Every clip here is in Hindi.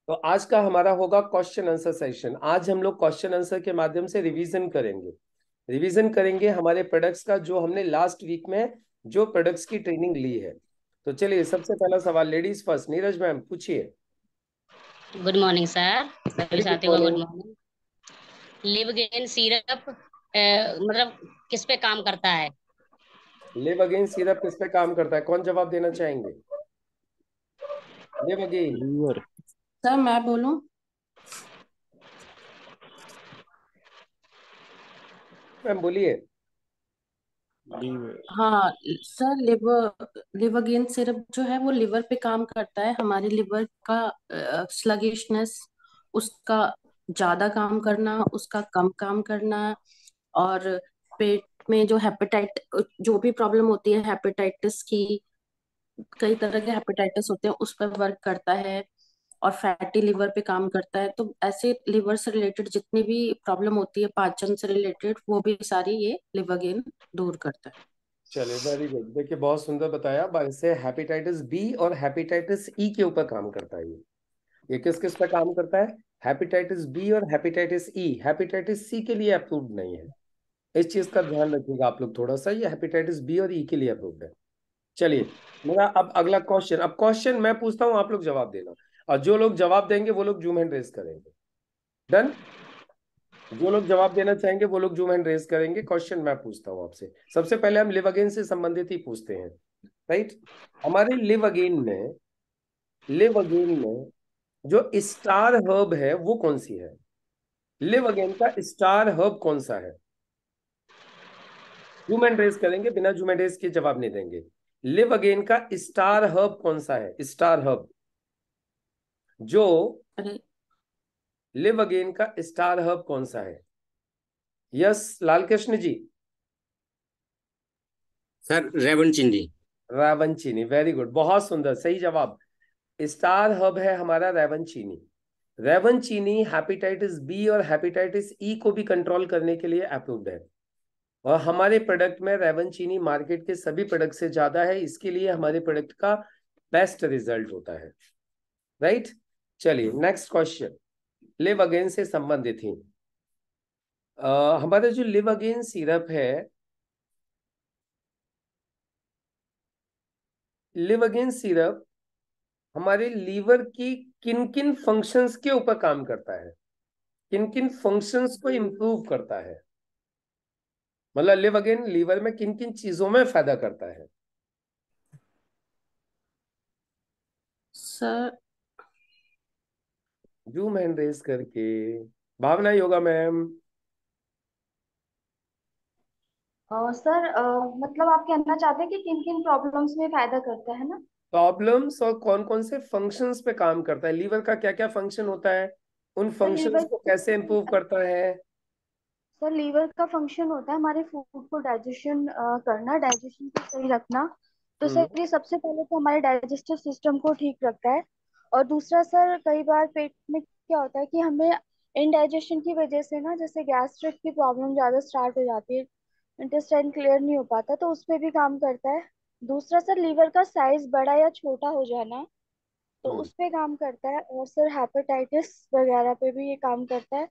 तो आज का हमारा होगा क्वेश्चन आंसर सेशन। आज हम लोग क्वेश्चन आंसर के माध्यम से रिवीजन करेंगे हमारे प्रोडक्ट्स का, जो हमने लास्ट वीक में जो प्रोडक्ट्स की ट्रेनिंग ली है। तो चलिए, सबसे पहला सवाल लेडीज फर्स्ट, नीरज मैम पूछिए। गुड मॉर्निंग सर, सभी वेरी गुड साथियों को good morning. Morning. Live gain syrup मतलब किस पे काम करता है? लिव अगेन सिरप किस पे काम करता है? कौन जवाब देना चाहेंगे? Live again. लीवर। सर मैं बोलूं? मैम बोलिए। लीवर। हाँ सर, लिवर गेन सिरप जो है वो लिवर पे काम करता है। हमारे लिवर का स्लगिशनेस, उसका ज्यादा काम करना, उसका कम काम करना, और पेट में जो हेपेटाइट जो भी प्रॉब्लम होती है हेपेटाइटिस की, कई तरह के हेपेटाइटिस होते हैं, उस पर वर्क करता है। और फैटी लिवर पे काम करता है। तो ऐसे लिवर से रिलेटेड जितनी भी प्रॉब्लम होती है, पाचन से रिलेटेड, वो भी सारी ये लिवर गेन दूर करता है। चलिए, वेरी गुड। देखिए, बहुत सुंदर बताया। इससे हेपेटाइटिस बी और हेपेटाइटिस ई के ऊपर काम करता है ये किस किस पे काम करता है? हेपेटाइटिस बी और हेपेटाइटिस ई। हेपेटाइटिस सी के लिए अप्रूव्ड नहीं है, इस चीज का ध्यान रखिएगा आप लोग थोड़ा सा। ये हेपेटाइटिस बी और ई के लिए अप्रूव्ड है। चलिए, मेरा अब अगला क्वेश्चन। अब क्वेश्चन मैं पूछता हूँ, आप लोग जवाब देना, और जो लोग जवाब देंगे वो लोग जूम हैंड रेज करेंगे। डन। जो लोग जवाब देना चाहेंगे वो लोग जूम हैंड रेज करेंगे। क्वेश्चन मैं पूछता हूँ आपसे। सबसे पहले हम लिव अगेन से संबंधित ही पूछते हैं, राइट। हमारे लिव अगेन में जो स्टार हर्ब है वो कौन सी है? लिव अगेन का स्टार हर्ब कौन सा है? जूम एंड रेस करेंगे, बिना जूम एंड रेस के जवाब नहीं देंगे। लिव अगेन का स्टार हर्ब कौन सा है? स्टार हर्ब जो अरे लिव अगेन का स्टार हर्ब कौन सा है? Yes Lal Krishna ji. Sir Revanth चिंदी। रावंचीनी, very good, बहुत सुंदर, सही जवाब। स्टार हब है हमारा रेवंचीनी। रेवंचीनी हेपेटाइटिस बी और हेपेटाइटिस ई को भी कंट्रोल करने के लिए अप्रूव्ड है। और हमारे प्रोडक्ट में रेवंचीनी मार्केट के सभी प्रोडक्ट से ज्यादा है, इसके लिए हमारे प्रोडक्ट का बेस्ट रिजल्ट होता है, राइट। चलिए, नेक्स्ट क्वेश्चन लिव अगेन से संबंधित ही। हमारा जो लिव अगेन सिरप है, लिव अगेन सिरप हमारे लीवर की किन किन फंक्शंस के ऊपर काम करता है? किन किन फंक्शंस को इंप्रूव करता है? मतलब लिव अगेन लीवर में किन किन चीजों में फायदा करता है? सर, जूम हैंड रेस करके। भावना योगा मैम। सर मतलब आप कहना चाहते हैं कि किन किन प्रॉब्लम्स में फायदा करता है ना? प्रॉब्लम्स और कौन कौन से फंक्शंस पे काम करता है? लीवर का क्या क्या फंक्शन होता है, उन सर फंक्शंस लीवर को कैसे इंप्रूव करता है? सर लीवर का फंक्शन होता है हमारे फूड को डाइजेशन करना, डाइजेशन को सही रखना। तो हम्म। सर ये सबसे पहले तो हमारे डाइजेस्टिव सिस्टम को ठीक रखता है। और दूसरा सर, कई बार पेट में क्या होता है कि हमें इनडाइजेशन की वजह से ना, जैसे गैस्ट्रिक की प्रॉब्लम ज्यादा स्टार्ट हो जाती है, इंटेस्टाइन क्लियर नहीं हो पाता, तो उस पे भी काम करता है। दूसरा सर, लीवर का साइज बड़ा या छोटा हो जाना, तो हम्म। उस पे काम करता है। और सर हेपेटाइटिस वगैरह पे भी ये काम करता है।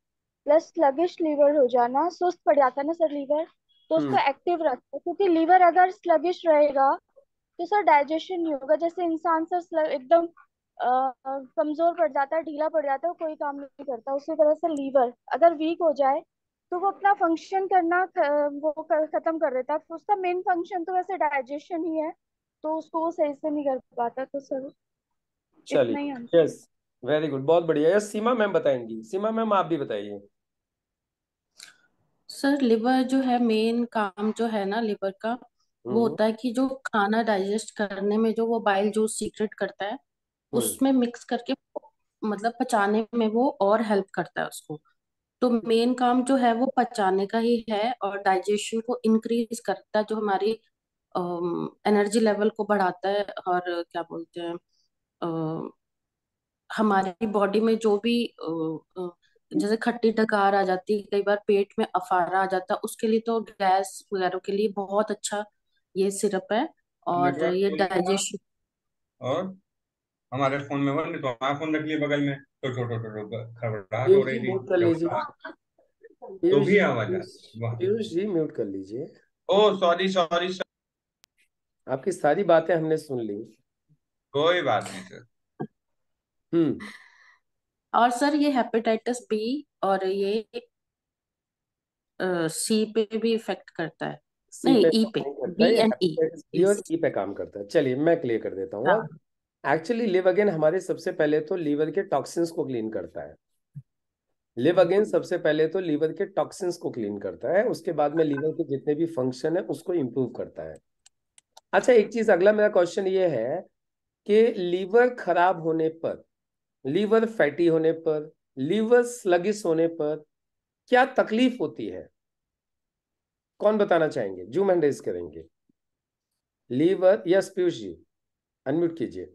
प्लस स्लगिश लीवर हो जाना, सुस्त पड़ जाता है ना सर लीवर, तो हम्म। उसको एक्टिव रखता है। क्योंकि लीवर अगर स्लगिश रहेगा तो सर डाइजेशन नहीं होगा। जैसे इंसान सर एकदम कमजोर पड़ जाता है, ढीला पड़ जाता है, वो कोई काम नहीं करता, उसी तरह से लीवर अगर वीक हो जाए तो वो अपना फंक्शन करना खत्म कर देता है। उसका मेन फंक्शन तो वैसे डाइजेशन ही है, तो उसको वो सही से नहीं कर पाता। तो सर इतना ही चलिए, आंसर। यस, वेरी गुड, बहुत बढ़िया। यस, सीमा मैम बताएंगी। सीमा मैम आप भी बताइए। सर लिवर जो है, मेन काम जो है ना लिवर का, वो हम्म। होता है कि जो खाना डाइजेस्ट करने में जो वो बाइल जूस सीक्रेट करता है, हम्म। उसमें मिक्स करके मतलब पचाने में वो और हेल्प करता है उसको। तो मेन काम जो है वो पचाने का ही है, और डाइजेशन को इंक्रीज करता है, जो हमारी एनर्जी लेवल को बढ़ाता है। और क्या बोलते हैं, हमारी बॉडी में जो भी जैसे खट्टी डकार आ जाती है, कई बार पेट में अफारा आ जाता है, उसके लिए तो गैस वगैरह के लिए बहुत अच्छा ये सिरप है। और नेटवर्क ये बोलिएगा डाइजेशन। और हमारे फोन में वो नहीं तो हमारा फोन रख लिया बगल में, तो छोटो छोटो खड़बड़ाहट हो पीयूष रही जी थी म्यूट कर जब लीजिए। तो पीयूष भी जी आवाज आ रही वाह। पीयूष जी म्यूट कर लीजिए। ओ सॉरी सॉरी सर। आपकी सारी बातें हमने सुन ली। कोई बात नहीं सर। हम्म। और सर ये हेपेटाइटिस बी और ये सी पे भी इफेक्ट करता है, सी नहीं पे ई काम पे, नहीं करता बी है, ये एंड ई। हेपेटाइटिस बी और ई पे काम करता है। चलिए मैं क्लियर कर देता हूँ हाँ अब। एक्चुअली लिव अगेन हमारे सबसे पहले तो लीवर के टॉक्सिन्स को क्लीन करता है। लिव अगेन सबसे पहले तो लीवर के टॉक्सिन्स को क्लीन करता है, उसके बाद में लीवर के जितने भी फंक्शन है उसको इंप्रूव करता है। अच्छा एक चीज, अगला मेरा क्वेश्चन ये है कि लीवर खराब होने पर, लीवर फैटी होने पर, लीवर स्लगिश होने पर क्या तकलीफ होती है? कौन बताना चाहेंगे? जूम हैंड रेज करेंगे। Liver, yes Piyush ji unmute कीजिए।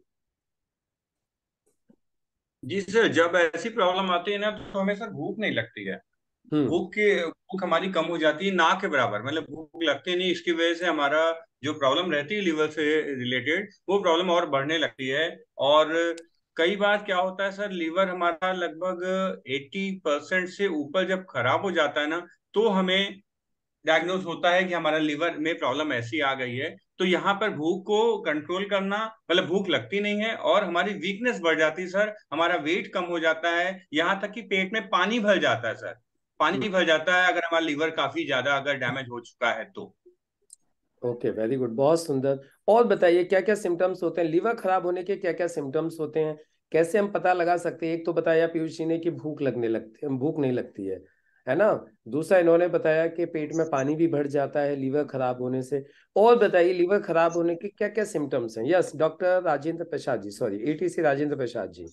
जी सर, जब ऐसी प्रॉब्लम आती है ना तो हमें सर भूख नहीं लगती है। हम्म। भूख हमारी कम हो जाती है, ना के बराबर, मतलब भूख लगती नहीं। इसकी वजह से हमारा जो प्रॉब्लम रहती है लीवर से रिलेटेड, वो प्रॉब्लम और बढ़ने लगती है। और कई बार क्या होता है सर, लीवर हमारा लगभग 80% से ऊपर जब खराब हो जाता है ना, तो हमें डायग्नोज होता है कि हमारा लीवर में प्रॉब्लम ऐसी आ गई है। तो यहाँ पर भूख को कंट्रोल करना, मतलब भूख लगती नहीं है और हमारी वीकनेस बढ़ जाती है सर, हमारा वेट कम हो जाता है, यहाँ तक कि पेट में पानी भर जाता है सर। पानी भर जाता है अगर हमारा लीवर काफी ज्यादा अगर डैमेज हो चुका है तो। ओके वेरी गुड, बहुत सुंदर। और बताइए क्या क्या सिम्टम्स होते हैं लीवर खराब होने के? क्या क्या सिम्टम्स होते हैं, कैसे हम पता लगा सकते हैं? एक तो बताया पीयूष जी ने कि भूख लगने लगती है, भूख नहीं लगती है ना। दूसरा इन्होंने बताया कि पेट में पानी भी भर जाता है लीवर खराब होने से। और बताइए लीवर खराब होने के क्या क्या सिम्टम्स हैं? Yes doctor Rajendra Prasad ji, sorry ATC Rajendra Prasad ji.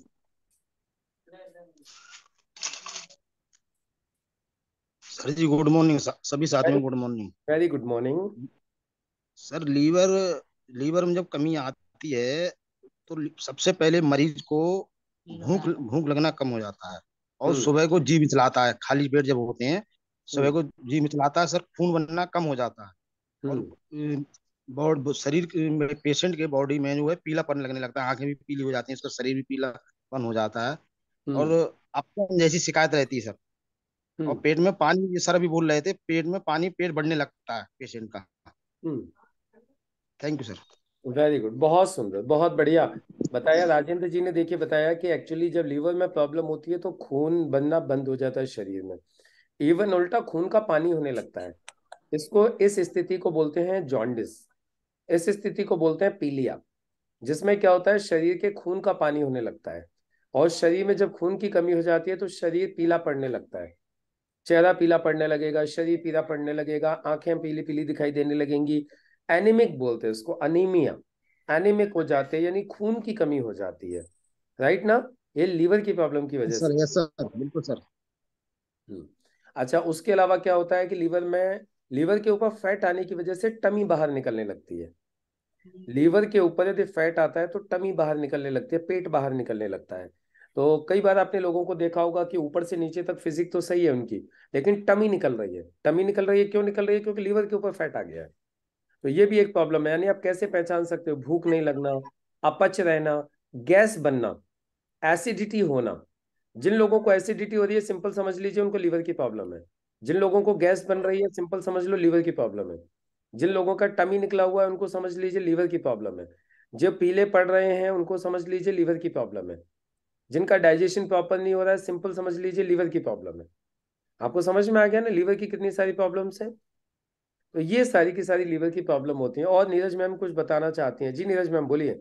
Sir ji good morning, सभी साथियों वेरी को good morning. Very good morning. Sir liver liver में जब कमी आती है तो सबसे पहले मरीज को भूख भूख लगना कम हो जाता है, और हम्म। सुबह को जी मिचलाता है, खाली पेट जब होते हैं सुबह हम्म। को जी मिचलाता है सर, खून बनना कम हो जाता है। और हम्म। शरीर में पेशेंट के बॉडी में जो है पीलापन लगने लगता है, आंखें भी पीली हो जाती हैं, उसका शरीर भी पीलापन हो जाता है। और हम्म। अपने जैसी शिकायत रहती है सर। और हम्म। पेट में पानी, ये सर अभी बोल रहे थे, पेट में पानी, पेट बढ़ने लगता है पेशेंट का। हम्म। Thank you sir. Very good, बहुत सुंदर, बहुत बढ़िया बताया राजेंद्र जी ने। देखिए बताया कि एक्चुअली जब लीवर में प्रॉब्लम होती है तो खून बनना बंद हो जाता है शरीर में, इवन उल्टा खून का पानी होने लगता है। इसको, इस स्थिति को बोलते हैं जॉन्डिस। इस स्थिति को बोलते हैं पीलिया, जिसमें क्या होता है शरीर के खून का पानी होने लगता है। और शरीर में जब खून की कमी हो जाती है तो शरीर पीला पड़ने लगता है। चेहरा पीला पड़ने लगेगा, शरीर पीला पड़ने लगेगा, आंखें पीली पीली दिखाई देने लगेंगी। एनीमिक बोलते हैं इसको, अनीमिया। एनीमिक हो जाते हैं यानी खून की कमी हो जाती है। राइट ना? ये लीवर की प्रॉब्लम की वजह से। यस सर, बिल्कुल सर। हम्म। अच्छा उसके अलावा क्या होता है कि लीवर में, लीवर के ऊपर फैट आने की वजह से टमी बाहर निकलने लगती है। लीवर के ऊपर यदि फैट आता है तो टमी बाहर निकलने लगती है, पेट बाहर निकलने लगता है। तो कई बार आपने लोगों को देखा होगा कि ऊपर से नीचे तक फिजिक तो सही है उनकी, लेकिन टमी निकल रही है। टमी निकल रही है, क्यों निकल रही है? क्योंकि लीवर के ऊपर फैट आ गया है। तो ये भी एक प्रॉब्लम है। यानी आप कैसे पहचान सकते हो? भूख नहीं लगना, अपच रहना, गैस बनना, एसिडिटी होना। जिन लोगों को एसिडिटी हो रही है सिंपल समझ लीजिए उनको लीवर की प्रॉब्लम है। जिन लोगों को गैस बन रही है सिंपल समझ लो लीवर की प्रॉब्लम है। जिन लोगों का टमी निकला हुआ है उनको समझ लीजिए लीवर की प्रॉब्लम है। जो पीले पड़ रहे हैं उनको समझ लीजिए लीवर की प्रॉब्लम है। जिनका डाइजेशन प्रॉपर नहीं हो रहा है सिंपल समझ लीजिए लीवर की प्रॉब्लम है। आपको समझ में आ गया ना लीवर की कितनी सारी प्रॉब्लम्स हैं? तो ये सारी की सारी लीवर की प्रॉब्लम होती है। और नीरज मैम कुछ बताना चाहती हैं? जी नीरज मैम बोलिए।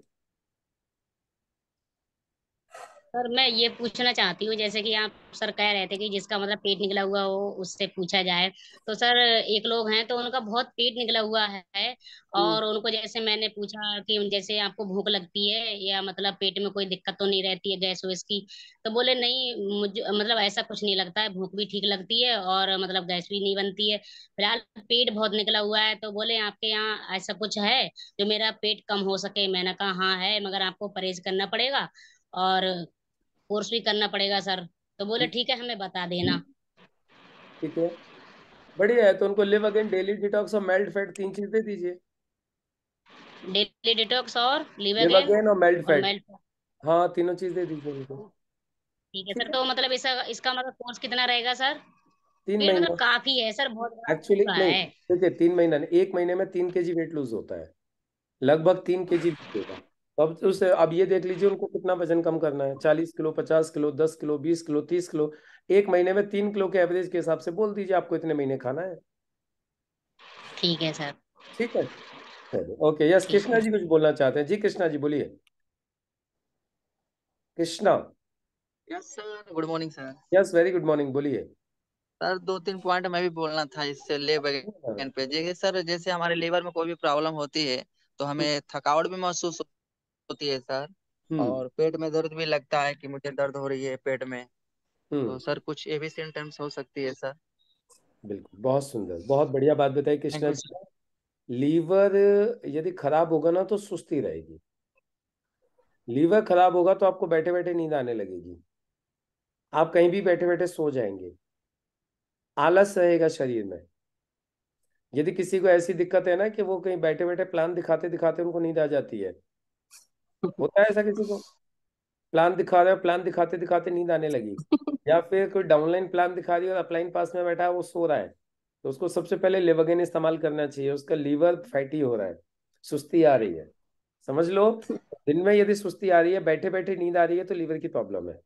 सर मैं ये पूछना चाहती हूँ, जैसे कि आप सर कह रहे थे कि जिसका मतलब पेट निकला हुआ हो उससे पूछा जाए। तो सर एक लोग हैं तो उनका बहुत पेट निकला हुआ है, हम्म। और उनको जैसे मैंने पूछा कि जैसे आपको भूख लगती है या मतलब पेट में कोई दिक्कत तो नहीं रहती है गैस वैस की? तो बोले नहीं, मुझे मतलब ऐसा कुछ नहीं लगता है, भूख भी ठीक लगती है और मतलब गैस भी नहीं बनती है। फिलहाल पेट बहुत निकला हुआ है, तो बोले आपके यहाँ ऐसा कुछ है जो मेरा पेट कम हो सके? मैंने कहा हाँ है, मगर आपको परहेज करना पड़ेगा और कोर्स भी करना पड़ेगा सर। तो बोले ठीक है, हमें बता देना। ठीक है, बढ़िया है। तो उनको लिव अगेन, डेली डिटॉक्स और मेल्ट फैट, तीन चीज दे दीजिए। डेली डिटॉक्स और लिव लिव अगेन अगेन और मेल्ट और फैट। मेल्ट। हाँ, तीनों चीज दे दीजिए उनको। ठीक है ठीक सर, है, तो मतलब इसका इसका मतलब कोर्स कितना रहेगा सर? 3 पेट मतलब महीना। काफी है सर, बहुत बड़ा एक्चुअली कोर्स रहा नहीं, है। देखिए 3 महीना नहीं, 1 महीने में 3 kg वेट लूज होता है, लगभग 3 kg होगा। तो अब ये देख लीजिए उनको कितना वजन कम करना है, 40 kilo, 50 kilo, 10 kilo, 20 kilo, 30 kilo. 1 महीने में 3 किलो के एवरेज के हिसाब से बोल दीजिए आपको इतने महीने खाना है। ठीक है सर। ठीक है, चलिए, ओके। यस, ठीक कृष्णा है। जी कुछ बोलना चाहते हैं जी, कृष्णा जी बोलिए। Krishna. Yes sir, good morning sir. Yes, very good morning, बोलिए। सर दो तीन पॉइंट मैं भी बोलना था इससे ले हाँ, वगैरह पे। जैसे सर, जैसे हमारे लीवर में कोई भी प्रॉब्लम होती है तो हम्म हमें थकावट भी महसूस होती है सर। हम्म और पेट में दर्द भी लगता है कि मुझे दर्द हो रही है पेट में। तो हम्म, सर कुछ ये भी सिम्टम्स हो सकती है सर? बिल्कुल, बहुत सुंदर, बहुत बढ़िया बात बताई thank Krishna you ji sir. ने। लीवर यदि खराब होगा ना तो सुस्ती रहेगी। लीवर खराब होगा तो आपको बैठे बैठे नींद आने लगेगी, आप कहीं भी बैठे बैठे सो जाएंगे, आलस रहेगा शरीर में। यदि किसी को ऐसी दिक्कत है ना कि वो कहीं बैठे बैठे प्लान दिखाते दिखाते उनको नींद आ जाती है, होता है ऐसा किसी को? प्लान दिखा रहे हो, प्लान दिखाते दिखाते नींद आने लगी, या फिर कोई डाउनलाइन प्लान दिखा रही है और अपलाइन पास में बैठा है वो सो रहा है, तो उसको सबसे पहले लेवोगेन इस्तेमाल करना चाहिए। उसका लीवर फैटी हो रहा है, सुस्ती आ रही है, समझ लो। दिन में यदि सुस्ती आ रही है, बैठे बैठे नींद आ रही है, तो लीवर की प्रॉब्लम है।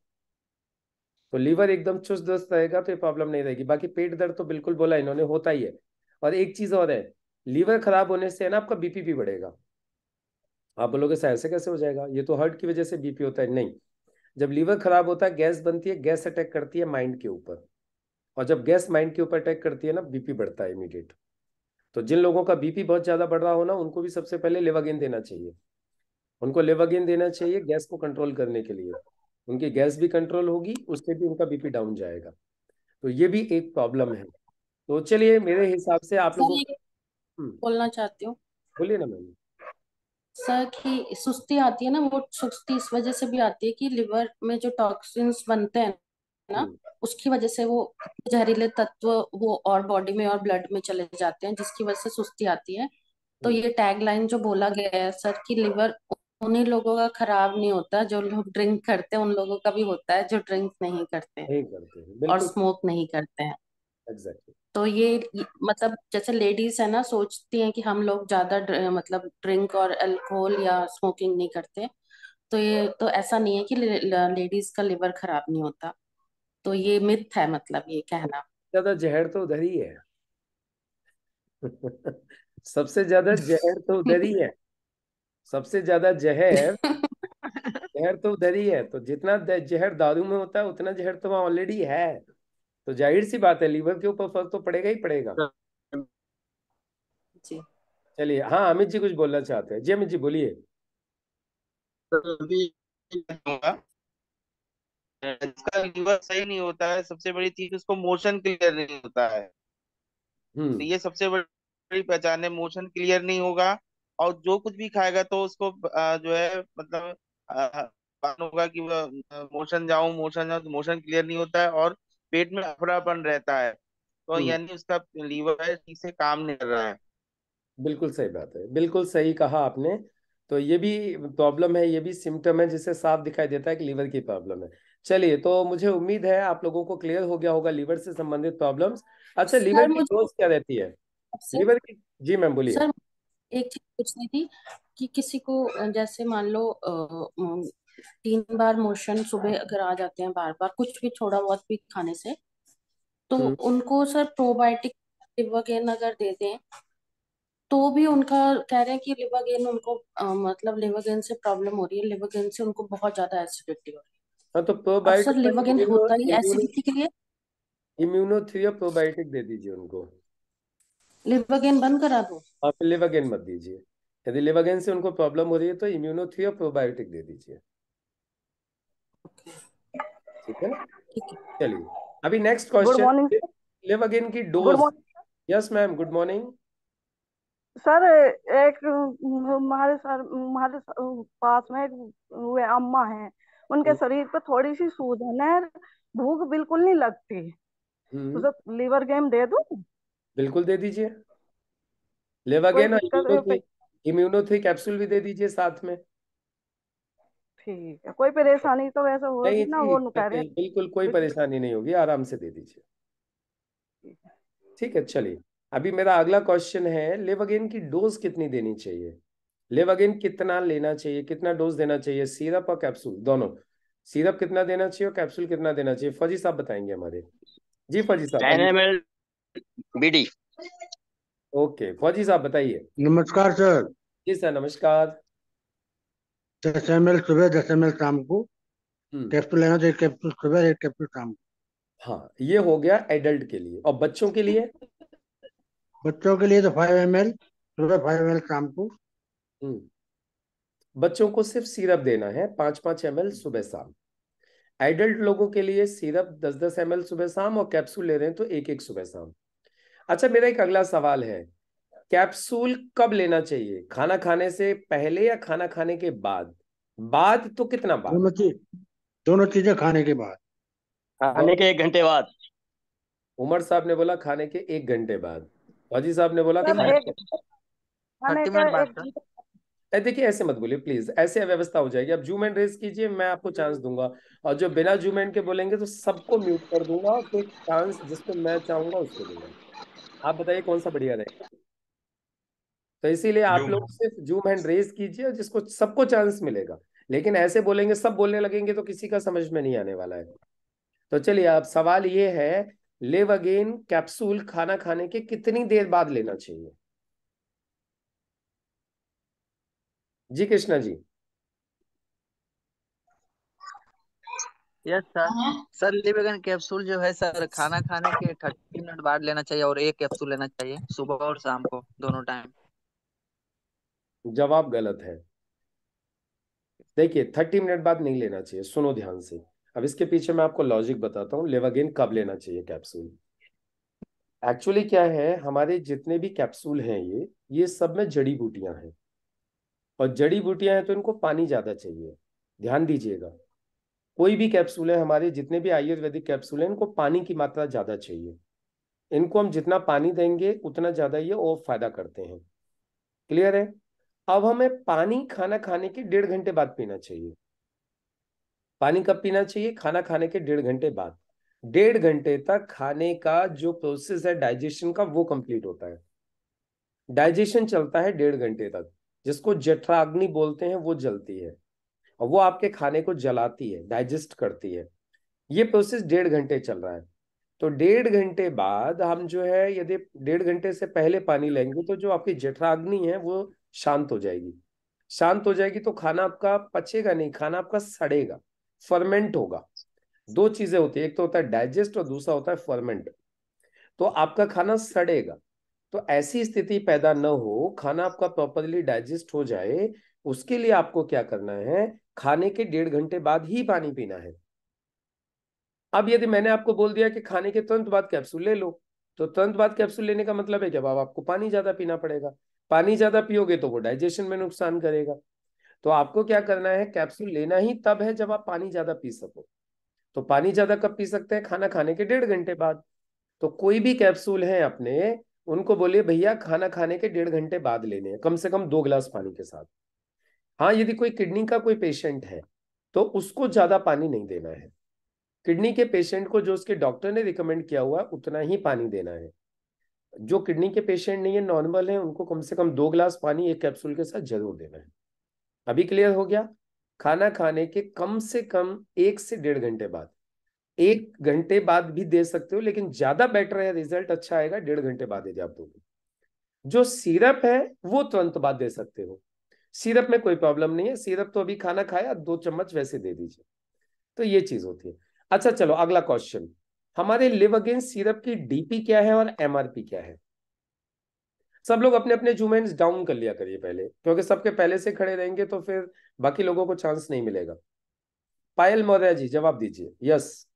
तो लीवर एकदम चुस्त दुरुस्त रहेगा तो ये प्रॉब्लम नहीं रहेगी। बाकी पेट दर्द तो बिल्कुल बोला इन्होंने, होता ही है। और एक चीज और है, लीवर खराब होने से है ना आपका बीपी भी बढ़ेगा। आप बोलोगे सर ऐसे कैसे हो जाएगा, ये तो हार्ट की वजह से बीपी होता है। नहीं, जब लीवर खराब होता है गैस बनती है, गैस अटैक करती है माइंड के ऊपर, और जब गैस माइंड के ऊपर अटैक करती है ना, बीपी बढ़ता है इमीडिएट। तो जिन लोगों का बीपी बहुत ज्यादा बढ़ रहा हो ना, उनको भी सबसे पहले लेवागिन देना चाहिए। उनको लेवागिन देना चाहिए गैस को कंट्रोल करने के लिए। उनकी गैस भी कंट्रोल होगी, उससे भी उनका बीपी डाउन जाएगा। तो ये भी एक प्रॉब्लम है। तो चलिए, मेरे हिसाब से आप सर लोगों एक को। हम्म, बोलना चाहती हूँ बोलिए ना मैम। सर कि सुस्ती आती है ना, वो सुस्ती इस वजह से भी आती है कि लिवर में जो टॉक्सिन्स बनते हैं ना, हम्म उसकी वजह से वो जहरीले तत्व वो और बॉडी में और ब्लड में चले जाते हैं, जिसकी वजह से सुस्ती आती है। तो हम्म, ये टैगलाइन जो बोला गया है सर कि लिवर उन्हीं लोगों का खराब नहीं होता जो लोग ड्रिंक करते हैं, उन लोगों का भी होता है जो ड्रिंक नहीं करते नहीं करते हैं, और बिल्कुल। स्मोक नहीं करते हैं। एग्जैक्टली। तो ये मतलब जैसे लेडीज है ना, सोचती हैं कि हम लोग ज्यादा मतलब ड्रिंक और अल्कोहल या स्मोकिंग नहीं करते। तो ये तो ऐसा नहीं है कि लेडीज का लिवर खराब नहीं होता। तो ये मिथ है, मतलब ये कहना। ज्यादा जहर तो उधर ही है। सबसे ज्यादा जहर तो उधर ही है, सबसे ज्यादा जहर, जहर तो उधर ही है। तो जितना जहर दारू में होता है उतना जहर तो वहाँ ऑलरेडी है। तो जाहिर सी बात है लीवर के ऊपर फर्क तो पड़ेगा ही पड़ेगा। जी। चलिए, हाँ, अमित जी कुछ बोलना चाहते हैं जी, अमित जी बोलिए। अभी कहूंगा, इसका लीवर सही नहीं होता है, सबसे बड़ी चीज उसको मोशन क्लियर नहीं होता है। तो हम्म ये सबसे बड़ी पहचान है, मोशन क्लियर नहीं होगा। और जो कुछ भी खाएगा तो उसको जो है मतलब होगा कि मोशन जाऊं मोशन जाऊं, तो मोशन क्लियर नहीं होता है और पेट में अफरापन रहता है। तो हम्म, यानी उसका लीवर है ठीक से काम नहीं कर रहा है। बिल्कुल सही बात है, बिल्कुल सही कहा आपने। तो ये भी प्रॉब्लम है, ये भी सिम्टम है जिससे साफ दिखाई देता है कि लीवर की प्रॉब्लम है। चलिए, तो मुझे उम्मीद है आप लोगों को क्लियर हो गया होगा लीवर से संबंधित प्रॉब्लम्स। अच्छा, लीवर सर की मुझे डोज क्या रहती है? आपसे लीवर की, जी मैम बोलिए। सर एक चीज पूछनी थी कि किसी को जैसे मान लो 3 बार मोशन सुबह अगर आ जाते हैं बार बार कुछ भी थोड़ा बहुत भी खाने से, तो हम्म उनको सर प्रोबायोटिक लिवर गेन अगर दे दें तो भी उनका कह रहे हैं कि लिवर गेन उनको मतलब लिवर गेन से प्रॉब्लम हो रही है, लिवर गेन से उनको बहुत ज्यादा एसिडिटी हो रही हाँ, तो है। अब sir probiotic liver gain immuno होता ही इम्यूनो एसिडिटी के लिए, इम्यूनो 3 और प्रोबायोटिक दे दीजिए उनको। लिवर गेन बंद करा दो। आप लिवागेन मत दीजिए। यदि लिवागेन से उनको प्रॉब्लम हो रही है तो इम्यूनो 3 और प्रोबायोटिक दे दीजिए। ठीक है ना? ठीक है। चलिए, अभी नेक्स्ट गुड क्वेश्चन। मॉर्निंग। लिवागेन की good dose. Morning yes ma'am, good morning. Sir. एक हमारे पास में एक वे अम्मा हैं, उनके शरीर पे थोड़ी सी सूजन है, भूख बिल्कुल नहीं लगती। हम्म, तो सर लीवर गेम दे दूं? बिल्कुल दे दीजिए। कोई लिवागेन और दिक्कत इम्यूनो 3, इम्यूनो 3 कैप्सूल भी दे दीजिए साथ में। ठीक है, कोई परेशानी तो वैसे नहीं होगी ना, जी, वो कह रहे नहीं, बिल्कुल कोई हैं। परेशानी नहीं होगी, आराम से दे दीजिए। ठीक है, चलिए। अभी मेरा अगला क्वेश्चन है, लेवोगेन की डोज कितनी देनी चाहिए? लेवोगेन कितना लेना चाहिए, कितना डोज देना चाहिए, सिरप और कैप्सूल दोनों? सिरप कितना देना चाहिए और कैप्सूल कितना देना चाहिए, फौजी साहब बताएंगे हमारे। जी फौजी साहब 10 ml बीडी। ओके, फौजी साहब बताइए। नमस्कार सर। जी सर, नमस्कार। 10 ml सुबह, 10 ml शाम को हम्म। कैप्सूल लेना चाहिए। कैप्सूल सुबह, एक कैप्सूल शाम को। हाँ, ये हो गया एडल्ट के लिए। और बच्चों के लिए? बच्चों के लिए तो 5 ml सुबह, 5 ml शाम को। बच्चों को सिर्फ सिरप देना है 5-5 ml सुबह शाम। एडल्ट लोगों के लिए सिरप 10-10 ml सुबह शाम, और कैप्सूल ले रहे हैं तो 1-1 सुबह शाम। अच्छा, मेरा एक अगला सवाल है, कैप्सूल कब लेना चाहिए? खाना खाने से पहले या खाना खाने के बाद? बाद तो कितना बाद? दोनों चीजें खाने के बाद। खाने के 1 घंटे बाद। उमर साहब ने बोला खाने के 1 घंटे बाद। फौजी साहब ने बोला सर खाने एक खाने 30 का मिनट बाद 1 घंटे। देखिए, ऐसे मत बोलिए प्लीज, ऐसे अव्यवस्था हो जाएगी। अब जूम एंड रेस कीजिए, मैं आपको चांस दूंगा, और जो बिना जूम एंड के बोलेंगे तो सबको म्यूट कर दूंगा, और फिर चांस जिसको मैं चाहूंगा उसको दूंगा। आप बताइए कौन सा बढ़िया रहेगा। तो इसीलिए आप जूम। लोग सिर्फ जूम एंड रेस कीजिए, और जिसको सबको चांस मिलेगा। लेकिन ऐसे बोलेंगे, सब बोलने लगेंगे, तो किसी का समझ में नहीं आने वाला है। तो चलिए, अब सवाल ये है, लिव अगेन कैप्सूल खाना खाने के कितनी देर बाद लेना चाहिए? जी Krishna ji. Yes sir. Sir लिवेगन कैप्सूल जो है सर, खाना खाने के 30 मिनट बाद लेना चाहिए, और एक कैप्सूल लेना चाहिए सुबह और शाम को, दोनों टाइम। जवाब गलत है। देखिए, 30 मिनट बाद नहीं लेना चाहिए, सुनो ध्यान से। अब इसके पीछे मैं आपको लॉजिक बताता हूँ, लेवागेन कब लेना चाहिए कैप्सूल। एक्चुअली क्या है, हमारे जितने भी कैप्सूल हैं ये सब में जड़ी बूटियां हैं, और जड़ी बूटियां हैं तो इनको पानी ज्यादा चाहिए। ध्यान दीजिएगा, कोई भी कैप्सूल है, हमारे जितने भी आयुर्वेदिक कैप्सूल हैं, इनको पानी की मात्रा ज्यादा चाहिए। इनको हम जितना पानी देंगे उतना ज्यादा ये और फायदा करते हैं। क्लियर है? अब हमें पानी खाना खाने के 1.5 घंटे बाद पीना चाहिए। पानी कब पीना चाहिए? खाना खाने के 1.5 घंटे बाद। 1.5 घंटे तक खाने का जो प्रोसेस है डाइजेशन का, वो कंप्लीट होता है। डाइजेशन चलता है 1.5 घंटे तक, जिसको जठराग्नि बोलते हैं, वो जलती है, और वो आपके खाने को जलाती है, डाइजेस्ट करती है। ये प्रोसेस 1.5 घंटे चल रहा है। तो 1.5 घंटे बाद हम जो है, यदि 1.5 घंटे से पहले पानी लेंगे, तो जो आपकी जठराग्नि है वो शांत हो जाएगी। शांत हो जाएगी तो खाना आपका पचेगा नहीं, खाना आपका सड़ेगा, फर्मेंट होगा। दो चीजें होती है, एक तो होता है डाइजेस्ट और दूसरा होता है फर्मेंट। तो आपका खाना सड़ेगा। तो ऐसी स्थिति पैदा न हो, खाना आपका प्रॉपरली डाइजेस्ट हो जाए, उसके लिए आपको क्या करना है, खाने के 1.5 घंटे बाद ही पानी पीना है। अब यदि मैंने आपको बोल दिया कि खाने के तुरंत बाद कैप्सूल ले लो, तो तुरंत बाद कैप्सूल लेने का मतलब है कि अब आपको पानी ज्यादा पीना पड़ेगा। पानी ज्यादा पियोगे तो वो डाइजेशन में नुकसान करेगा। तो आपको क्या करना है, कैप्सूल लेना ही तब है जब आप पानी ज्यादा पी सको। तो पानी ज्यादा कब पी सकते हैं? खाना खाने के 1.5 घंटे बाद। तो कोई भी कैप्सूल है अपने, उनको बोलिए भैया खाना खाने के 1.5 घंटे बाद लेने हैं, कम से कम 2 गिलास पानी के साथ। हाँ, यदि कोई किडनी का कोई पेशेंट है तो उसको ज्यादा पानी नहीं देना है। किडनी के पेशेंट को जो उसके डॉक्टर ने रिकमेंड किया हुआ उतना ही पानी देना है। जो किडनी के पेशेंट नहीं है, नॉर्मल है, उनको कम से कम 2 गिलास पानी एक कैप्सूल के साथ जरूर देना है। अभी क्लियर हो गया? खाना खाने के कम से कम 1 से 1.5 घंटे बाद। 1 घंटे बाद भी दे सकते हो, लेकिन ज्यादा बेटर है, रिजल्ट अच्छा आएगा 1.5 घंटे बाद यदि आप दोगे। जो सिरप है वो तुरंत बाद दे सकते हो, सिरप में कोई प्रॉब्लम नहीं है। सिरप तो अभी खाना खाया, 2 चम्मच वैसे दे दीजिए। तो ये चीज होती है। अच्छा चलो, अगला क्वेश्चन, हमारे लिव अगेन सिरप की डीपी क्या है और एमआरपी क्या है? सब लोग अपने अपने जूमेंट्स डाउन कर लिया करिए पहले, क्योंकि सबके पहले से खड़े रहेंगे तो फिर बाकी लोगों को चांस नहीं मिलेगा। पायल मौर्य जी जवाब दीजिए। यस,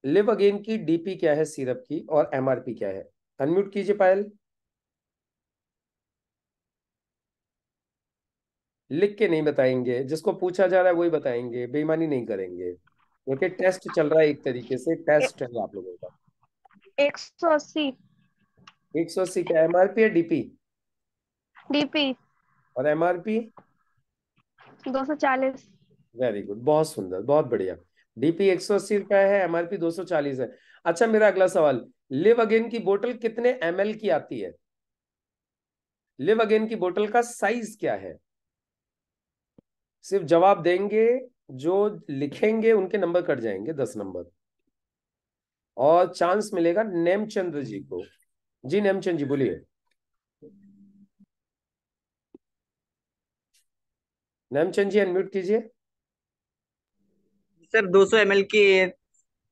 लिव अगेन की डीपी क्या है सिरप की, और एमआरपी क्या है? अनम्यूट कीजिए पायल। लिख के नहीं बताएंगे, जिसको पूछा जा रहा है वही बताएंगे, बेईमानी नहीं करेंगे, क्योंकि टेस्ट चल रहा है, एक तरीके से टेस्ट है आप लोगों का। 180 180 का एमआरपी है, डीपी डीपी और एमआरपी 240। वेरी गुड, बहुत सुंदर, बहुत बढ़िया। डीपी 180 रुपया है, एमआरपी 240 है। अच्छा, मेरा अगला सवाल, लिव अगेन की बोतल कितने एमएल की आती है? लिव अगेन की बोतल का साइज क्या है? सिर्फ जवाब देंगे, जो लिखेंगे उनके नंबर कट जाएंगे, 10 नंबर। और चांस मिलेगा नेमचंद्र जी को। जी नेमचंद जी बोलिए। नेमचंद जी अनम्यूट कीजिए। सर 200 ml की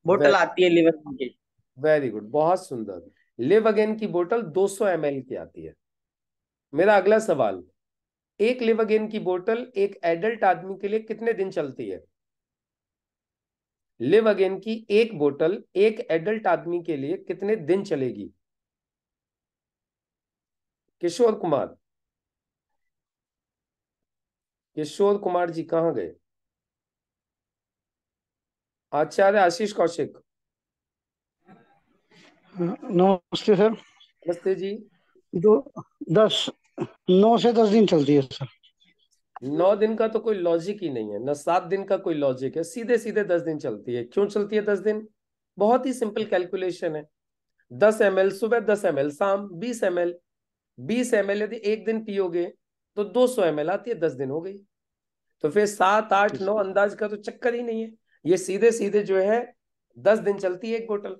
बोतल आती है लिवर की। वेरी गुड, बहुत सुंदर। लिव अगेन की बोतल 200 ml की आती है। मेरा अगला सवाल, एक लिव अगेन की बोतल एक एडल्ट आदमी के लिए कितने दिन चलती है? लिव अगेन की एक बोतल एक एडल्ट आदमी के लिए कितने दिन चलेगी? किशोर कुमार, किशोर कुमार जी कहां गए? आचार्य आशीष कौशिक। नमस्ते सर। नमस्ते जी। 9 से 10 दिन चलती है सर। 9 दिन का तो कोई लॉजिक ही नहीं है, न 7 दिन का कोई लॉजिक है, सीधे सीधे 10 दिन चलती है। क्यों चलती है 10 दिन? बहुत ही सिंपल कैलकुलेशन है। 10 ml सुबह, 10 ml शाम, 20 ml। 20 ml यदि एक दिन पियोगे तो 200 ml आती है, 10 दिन हो गई। तो फिर 7, 8, 9 अंदाज का तो चक्कर ही नहीं है। ये सीधे सीधे जो है 10 दिन चलती है एक बोतल।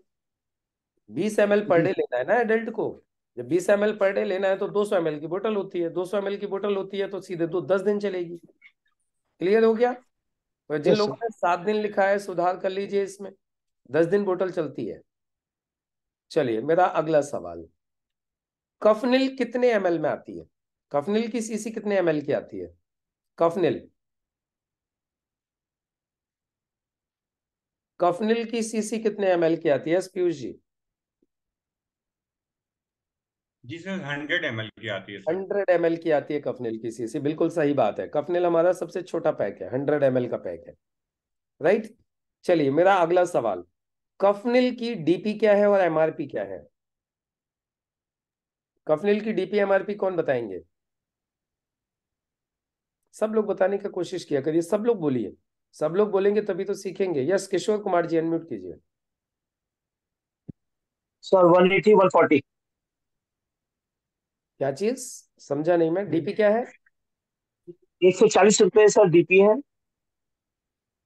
20 ml पर डे लेना है ना एडल्ट को। जब 20 ml पर डे लेना है तो 200 ml की बोतल होती है। 200 ml की बोतल होती है तो सीधे 10 दिन चलेगी। क्लियर हो गया? तो जिन लोगों ने 7 दिन लिखा है सुधार कर लीजिए इसमें। 10 दिन बोतल चलती है। चलिए मेरा अगला सवाल, कफनिल कितने ml में आती है? कफनिल की सीसी कितने ml की आती है? कफनिल, कफनिल की सीसी कितने ml की आती है पीयूष जी? जी सर 100 ml की आती है सर। 100 ml की आती है कफनिल की सीसी, बिल्कुल सही बात है। कफनिल हमारा सबसे छोटा पैक है, 100 ml का पैक है, राइट। चलिए मेरा अगला सवाल, कफनिल की डीपी क्या है और एमआरपी क्या है? कफनिल की डीपी एमआरपी कौन बताएंगे? सब लोग बताने की कोशिश किया करिए, सब लोग बोलिए। सब लोग बोलेंगे तभी तो सीखेंगे। यस किशोर कुमार जी अनम्यूट कीजिए। सर 180 140। क्या चीज? समझा नहीं मैं, डीपी क्या है? 140 रुपए सर डीपी है।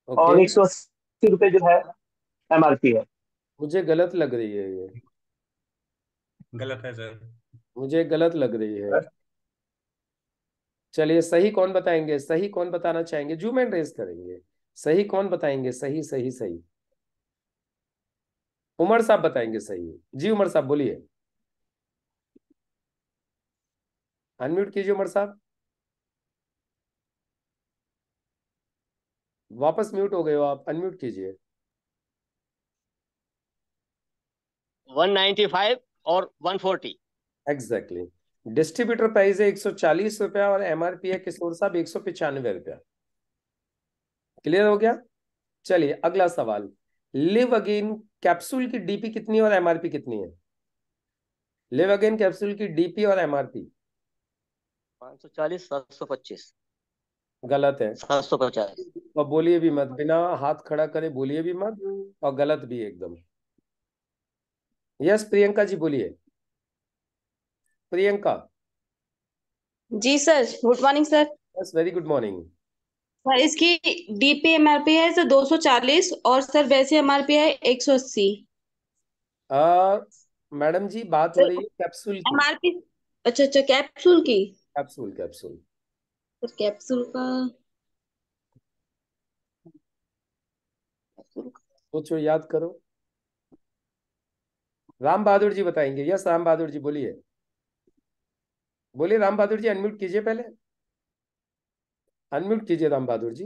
और ओके, 180 रुपए जो है एमआरपी है। मुझे गलत लग रही है ये, गलत है सर। मुझे गलत लग रही है। चलिए सही कौन बताएंगे? सही कौन बताना चाहेंगे? जूम एंड रेस करेंगे। सही कौन बताएंगे? सही सही सही। उमर साहब बताएंगे सही। जी उमर साहब बोलिए। अनम्यूट कीजिए उमर साहब। वापस म्यूट हो गए हो आप, अनम्यूट कीजिए। 195 और 140। एग्जैक्टली। डिस्ट्रीब्यूटर प्राइस है 140 रुपया और एमआरपी है किशोर साहब 195 रुपया। क्लियर हो गया? चलिए अगला सवाल, लिव अगेन कैप्सूल की डीपी कितनी है और एमआरपी कितनी है? लिव अगेन कैप्सूल की डीपी और एमआरपी 540 725। गलत है। 750। और बोलिए भी मत, बिना हाथ खड़ा करे बोलिए भी मत, और गलत भी एकदम। यस प्रियंका जी बोलिए। प्रियंका। जी sir, good morning sir. Yes very good morning. Sir इसकी डीपी एमआरपी है सर 240 और सर वैसे एमआरपी है 180। मैडम जी बात हो रही है कैप्सूल की। एमआरपी, अच्छा अच्छा, कैप्सूल की। Capsule capsule. सर कैप्सूल का, सोचो याद करो। राम बहादुर जी बताएंगे। यस राम बहादुर जी बोलिए। बोलिए राम बहादुर जी, अनम्यूट कीजिए पहले। अनम्यूट कीजिए राम बहादुर जी,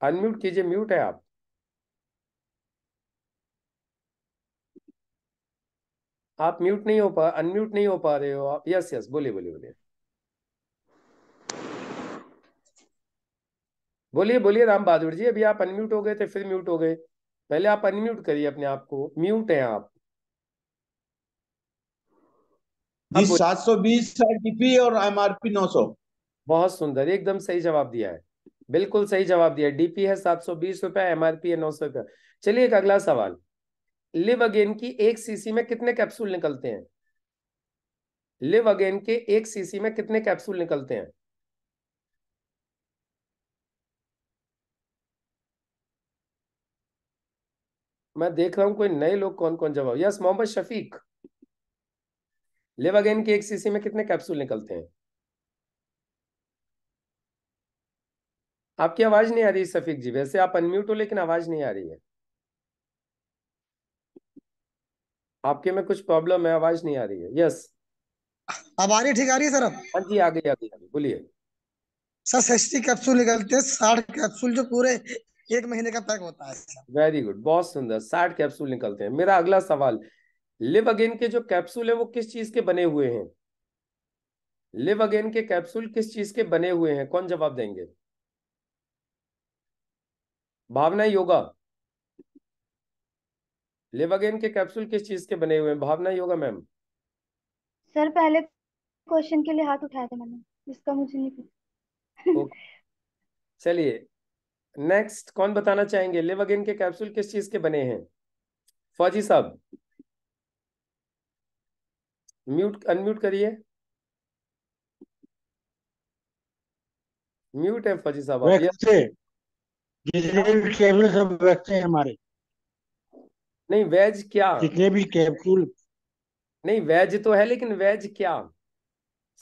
अनम्यूट कीजिए, म्यूट है आप। आप म्यूट नहीं हो पा, अनम्यूट नहीं हो पा रहे हो आप। यस यस बोलिए बोलिए बोलिए। बोलिए बोलिए राम बहादुर जी, अभी आप अनम्यूट हो गए थे फिर म्यूट हो गए। पहले आप अनम्यूट करिए अपने आप को, म्यूट हैं आप। जी अब बोलिए। 720 डीपी और एमआरपी 900। बहुत सुंदर, एकदम सही जवाब दिया है। बिल्कुल सही जवाब दिया। डीपी है 720 रुपए, एमआरपी है 900 रुपए। चलिए एक अगला सवाल। लिव अगेन की 1 सीसी में कितने कैप्सूल निकलते हैं? लिव अगेन के 1 सीसी में कितने कैप्सूल निकलते हैं? मैं देख रहा हूं कोई नए लोग कौन कौन जवाब। Yes, Mohammed Shafiq. Live again के 1 सीसी में कितने कैप्सूल निकलते हैं? आपकी आवाज नहीं आ रही शफीक जी, वैसे आप अनम्यूट हो लेकिन आवाज नहीं आ रही है आपके में कुछ प्रॉब्लम है, आवाज नहीं आ रही है। यस। अब आ रही, ठीक आ रही है सर अब? हाँ जी, आ गई आ गई आ गई, बोलिए। सर 60 कैप्सूल निकलते हैं, 60 कैप्सूल जो पूरे 1 महीने का पैक होता है सर। वेरी गुड, बहुत सुंदर, 60 कैप्सूल निकलते हैं। मेरा अगला सवाल, लिव अगेन के जो कैप्सूल है वो किस चीज के बने हुए हैं? लिव अगेन के कैप्सूल किस चीज के बने हुए हैं? कौन जवाब देंगे? भावना योगा। लिव अगेन के कैप्सूल किस चीज के बने हुए हैं? भावना योगा मैम। सर पहले क्वेश्चन के लिए हाथ उठाया था मैंने, इसका मुझे नहीं पता। ओके, चलिए नेक्स्ट, कौन बताना चाहेंगे लिव अगेन के कैप्सूल किस चीज के बने हैं? फौजी साहब, म्यूट अनम्यूट करिए। म्यूट है फौजी साहब आप। वैक्स से, जितने भी कैप्सूल सब वैक्स से हमारे। नहीं, वेज क्या? जितने भी कैप्सूल, नहीं, वेज तो है लेकिन वेज क्या?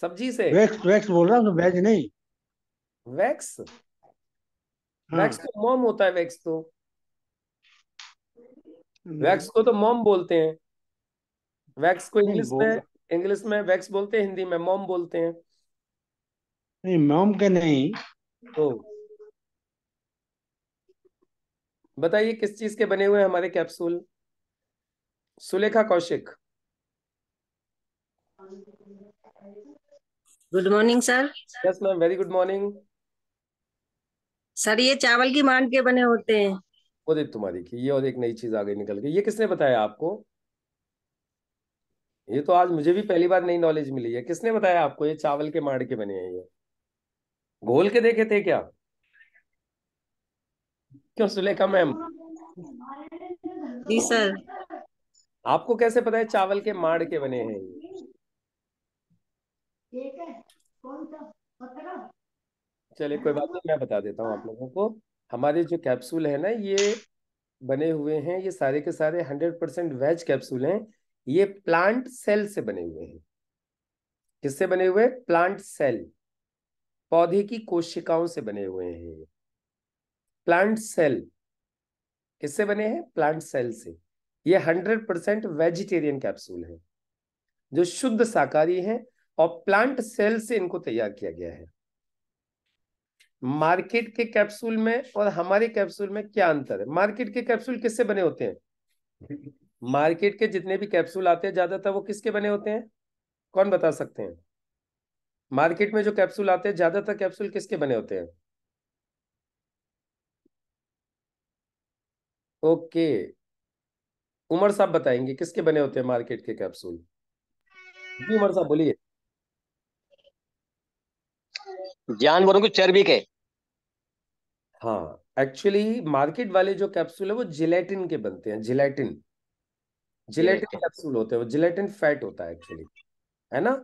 सब्जी से? वैक्स वैक्स बोल रहा हूँ, वेज नहीं। वैक्स? वैक्स हाँ, तो मोम होता है, वैक्स तो। नहीं वैक्स को तो मोम बोलते हैं। वैक्स को नहीं इंग्लिश वो, में, इंग्लिश में वैक्स बोलते हैं, हिंदी में मोम बोलते हैं। नहीं मोम के नहीं। तो बताइए किस चीज के बने हुए हैं हमारे capsule? Sulekha Kaushik. Good morning sir. Yes ma'am, very good morning. Sir ये चावल की मांड के बने होते हैं। वो देख तुम्हारी की, ये और एक नई चीज आ गई निकल के। ये किसने बताया आपको? ये तो आज मुझे भी पहली बार नई नॉलेज मिली है। किसने बताया आपको ये चावल के माड़ के बने हैं? ये घोल के देखे थे क्या? क्यों सुलेखा मैम, जी सर। आपको कैसे पता है चावल के माड़ के बने हैं ये? चलिए कोई बात नहीं, मैं बता देता हूँ आप लोगों को। हमारे जो कैप्सूल है ना, ये बने हुए हैं, ये सारे के सारे 100% वेज कैप्सूल हैं। ये प्लांट सेल से बने हुए हैं। किससे बने हुए? प्लांट सेल, पौधे की कोशिकाओं से बने हुए हैं ये। प्लांट सेल किससे बने हैं? प्लांट सेल से। ये 100% वेजिटेरियन कैप्सूल है, जो शुद्ध शाकाहारी है, और प्लांट सेल से इनको तैयार किया गया है। मार्केट के कैप्सूल में और हमारे कैप्सूल में क्या अंतर है? मार्केट के कैप्सूल किससे बने होते हैं? मार्केट के जितने भी कैप्सूल आते हैं ज्यादातर वो किसके बने होते हैं? कौन बता सकते हैं? मार्केट में जो कैप्सूल आते हैं ज्यादातर कैप्सूल किसके बने होते हैं? ओके, उमर साहब बताएंगे किसके बने होते हैं मार्केट के कैप्सूल। जी उमर साहब बोलिए। जानवरों की चर्बी के। हाँ, एक्चुअली मार्केट वाले जो कैप्सूल है वो जिलेटिन के बनते हैं। Gelatin, gelatin gelatin. कैप्सूल होते हैं। वो जिलेटिन फैट होता है एक्चुअली, है ना?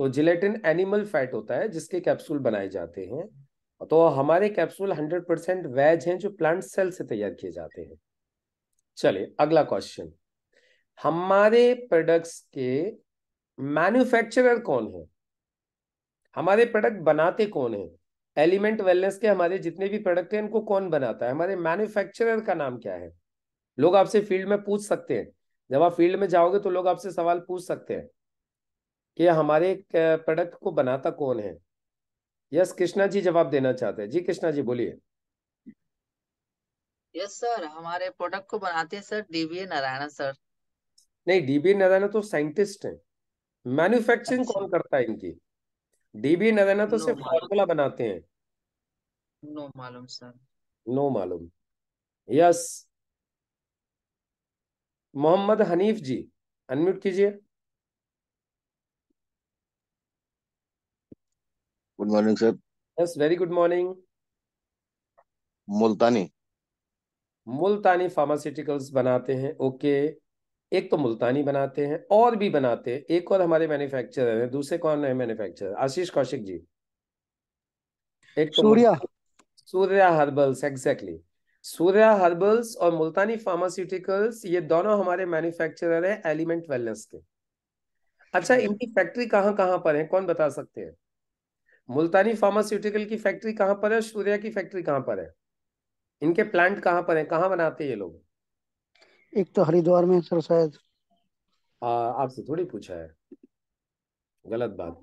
तो जिलेटिन एनिमल फैट होता है जिसके कैप्सूल बनाए जाते हैं। तो हमारे कैप्सूल 100% वेज हैं, जो प्लांट सेल से तैयार किए जाते हैं। चलिए अगला क्वेश्चन, हमारे प्रोडक्ट्स के मैन्युफैक्चरर कौन है? हमारे प्रोडक्ट बनाते कौन है? एलिमेंट वेलनेस के हमारे जितने भी प्रोडक्ट हैं इनको कौन बनाता है? हमारे मैन्युफैक्चरर का नाम क्या है? लोग आपसे फील्ड में पूछ सकते हैं, जब आप फील्ड में जाओगे तो लोग आपसे सवाल पूछ सकते हैं कि हमारे प्रोडक्ट को बनाता कौन है। यस, कृष्णा जी जवाब देना चाहते हैं। जी कृष्णा जी बोलिए। यस सर, हमारे प्रोडक्ट को बनाते हैं सर डीवीए नारायण सर। नहीं, डीबी नारायण तो साइंटिस्ट हैं। मैन्युफैक्चरिंग अच्छा। कौन करता है इनकी? डीबी नारायण तो नो सिर्फ मालूम। फॉर्मूला बनाते हैं। नो मालूम सर। नो मालूम। यस, मोहम्मद हनीफ जी अनम्यूट कीजिए। Good morning sir. Yes, very good morning. Multani. Multani pharmaceuticals बनाते हैं, ओके। एक तो मुल्तानी बनाते हैं, और भी बनाते हैं, एक और हमारे मैन्युफैक्चरर हैं। दूसरे कौन है मैन्युफैक्चरर? आशीष कौशिक जी। एक तो Surya. Surya herbals, exactly. Surya herbals और मुल्तानी फार्मास्यूटिकल्स, ये दोनों हमारे मैन्युफैक्चरर हैं एलिमेंट वेलनेस के। अच्छा, इनकी फैक्ट्री कहाँ कहाँ पर है, कौन बता सकते हैं? मुल्तानी फार्मास्यूटिकल की फैक्ट्री कहाँ पर है, सूर्या की फैक्ट्री कहाँ पर है? इनके प्लांट कहाँ पर है, कहाँ बनाते हैं ये लोग? एक तो हरिद्वार में सर शायद। आपसे थोड़ी पूछा है, गलत बात।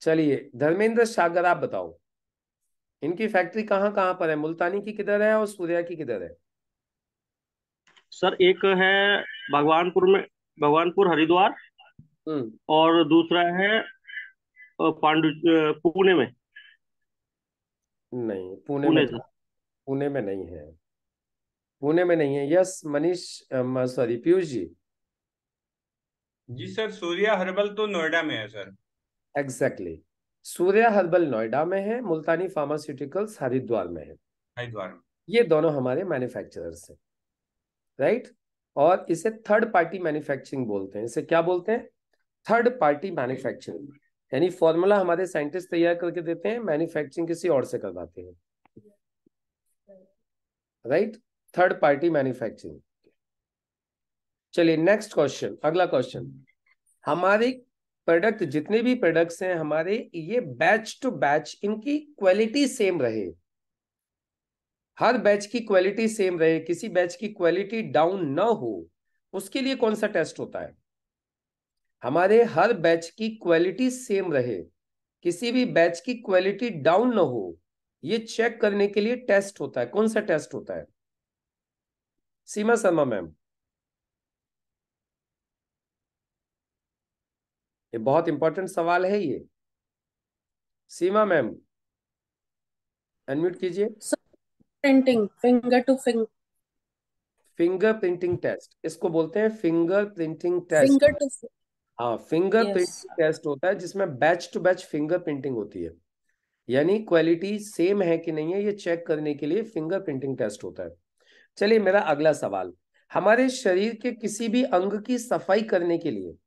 चलिए धर्मेंद्र सागर, आप बताओ इनकी फैक्ट्री कहाँ कहाँ पर है? मुल्तानी की किधर है और सूर्या की किधर है? सर एक है भगवानपुर में, भगवानपुर हरिद्वार, और दूसरा है पुणे में। नहीं, पुणे में पुणे नहीं। सर। पुणे में नहीं है, पुणे में नहीं है। Yes Manish, sorry Piyush ji. जी सर, सूर्या हर्बल तो नोएडा में है sir. Exactly, Surya herbal Noida में है, मुल्तानी फार्मास्यूटिकल्स हरिद्वार में है। हरिद्वार में। ये दोनों हमारे मैन्युफैक्चरर्स हैं, राइट। और इसे थर्ड पार्टी मैन्युफैक्चरिंग बोलते हैं। इसे क्या बोलते हैं? Third party manufacturing. यानी फॉर्मूला हमारे साइंटिस्ट तैयार करके देते हैं, मैन्युफैक्चरिंग किसी और से करवाते हैं, राइट। Third party manufacturing. चलिए नेक्स्ट क्वेश्चन, अगला क्वेश्चन। हमारे प्रोडक्ट, जितने भी प्रोडक्ट्स हैं हमारे, ये बैच टू बैच इनकी क्वालिटी सेम रहे, हर बैच की क्वालिटी सेम रहे, किसी बैच की क्वालिटी डाउन ना हो, उसके लिए कौन सा टेस्ट होता है? हमारे हर बैच की क्वालिटी सेम रहे, किसी भी बैच की क्वालिटी डाउन ना हो, ये चेक करने के लिए टेस्ट होता है। कौन सा टेस्ट होता है? सीमा शर्मा मैम, ये बहुत इंपॉर्टेंट सवाल है ये। सीमा मैम अनम्यूट कीजिए। Printing, finger to finger. Finger printing test, इसको बोलते हैं finger printing test. Finger to हाँ, फिंगर यस। प्रिंटिंग टेस्ट होता है जिसमें batch to batch finger printing होती है, यानी क्वालिटी सेम है कि नहीं है ये चेक करने के लिए फिंगर प्रिंटिंग टेस्ट होता है। चलिए मेरा अगला सवाल, हमारे शरीर के किसी भी अंग की सफाई करने के लिए,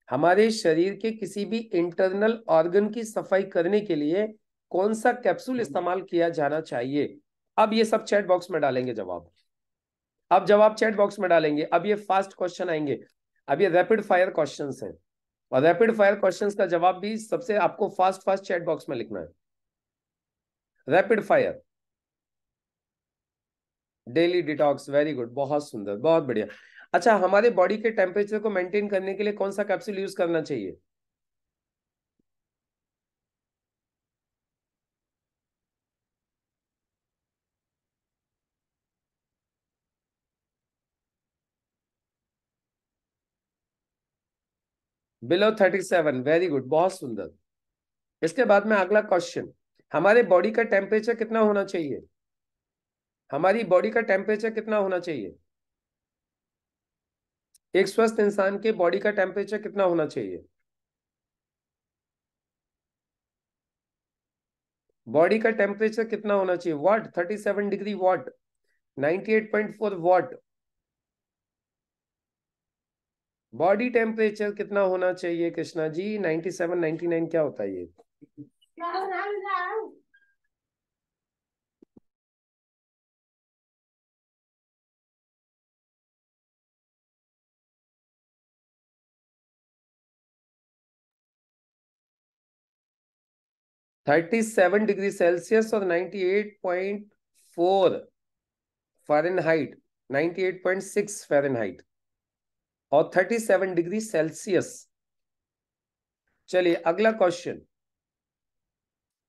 हमारे शरीर के किसी भी इंटरनल ऑर्गन की सफाई करने के लिए कौन सा कैप्सूल इस्तेमाल किया जाना चाहिए? अब ये सब चैट बॉक्स में डालेंगे जवाब, अब जवाब चैट बॉक्स में डालेंगे। अब ये फास्ट क्वेश्चन आएंगे, अब ये रैपिड फायर क्वेश्चंस हैं, और रैपिड फायर क्वेश्चंस का जवाब भी सबसे आपको फास्ट फास्ट चैट बॉक्स में लिखना है। Rapid fire, daily detox, very good, बहुत सुंदर, बहुत बढ़िया। अच्छा, हमारे बॉडी के टेम्परेचर को मेंटेन करने के लिए कौन सा कैप्सूल यूज करना चाहिए? बिलो 37, वेरी गुड, बहुत सुंदर। इसके बाद में अगला क्वेश्चन, हमारे बॉडी का टेम्परेचर कितना होना चाहिए? हमारी बॉडी का टेम्परेचर कितना होना चाहिए? एक स्वस्थ इंसान के बॉडी का टेम्परेचर कितना होना चाहिए? बॉडी का टेम्परेचर कितना होना चाहिए? What? 37 degree what? 98.4 what? Body temperature कितना होना चाहिए कृष्णा जी? 97, 99 क्या होता है ये? $37 और 98.4 फ़ारेनहाइट, 98.6 फ़ारेनहाइट और 37 डिग्री सेल्सियस। चलिए अगला क्वेश्चन,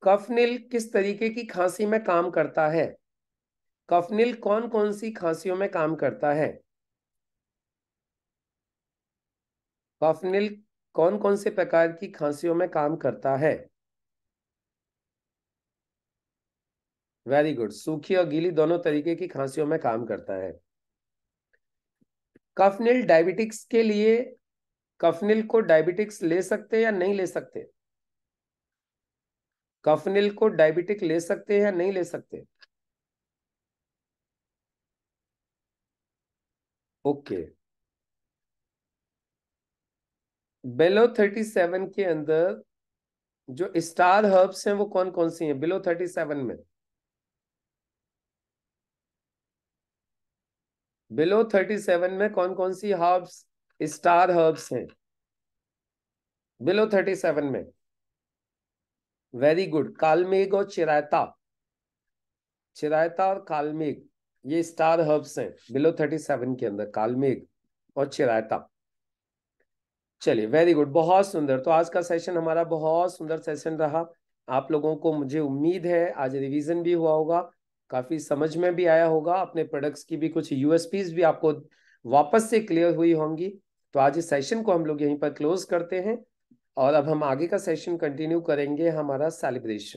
कफनिल किस तरीके की खांसी में काम करता है? कफनिल कौन कौन सी खांसियों में काम करता है? कफनिल कौन कौन से प्रकार की खांसियों में काम करता है? वेरी गुड, सूखी और गीली दोनों तरीके की खांसियों में काम करता है। कफनिल डायबिटिक्स के लिए, कफनिल को डायबिटिक्स ले सकते हैं या नहीं ले सकते? कफनिल को डायबिटिक ले सकते हैं या नहीं ले सकते? ओके, बिलो 37 के अंदर जो स्टार हर्ब्स हैं वो कौन कौन सी हैं बिलो 37 में? बिलो 37 में कौन कौन सी हर्ब्स स्टार हर्ब्स हैं बिलो 37 में? वेरी गुड, कालमेघ और चिरायता, चिरायता और कालमेघ ये स्टार हर्ब्स हैं बिलो 37 के अंदर, कालमेघ और चिरायता। चलिए वेरी गुड, बहुत सुंदर। तो आज का सेशन हमारा बहुत सुंदर सेशन रहा। आप लोगों को मुझे उम्मीद है आज रिवीजन भी हुआ होगा, काफी समझ में भी आया होगा, अपने प्रोडक्ट्स की भी कुछ यूएसपीज भी आपको वापस से क्लियर हुई होंगी। तो आज इस सेशन को हम लोग यहीं पर क्लोज करते हैं और अब हम आगे का सेशन कंटिन्यू करेंगे, हमारा सेलिब्रेशन।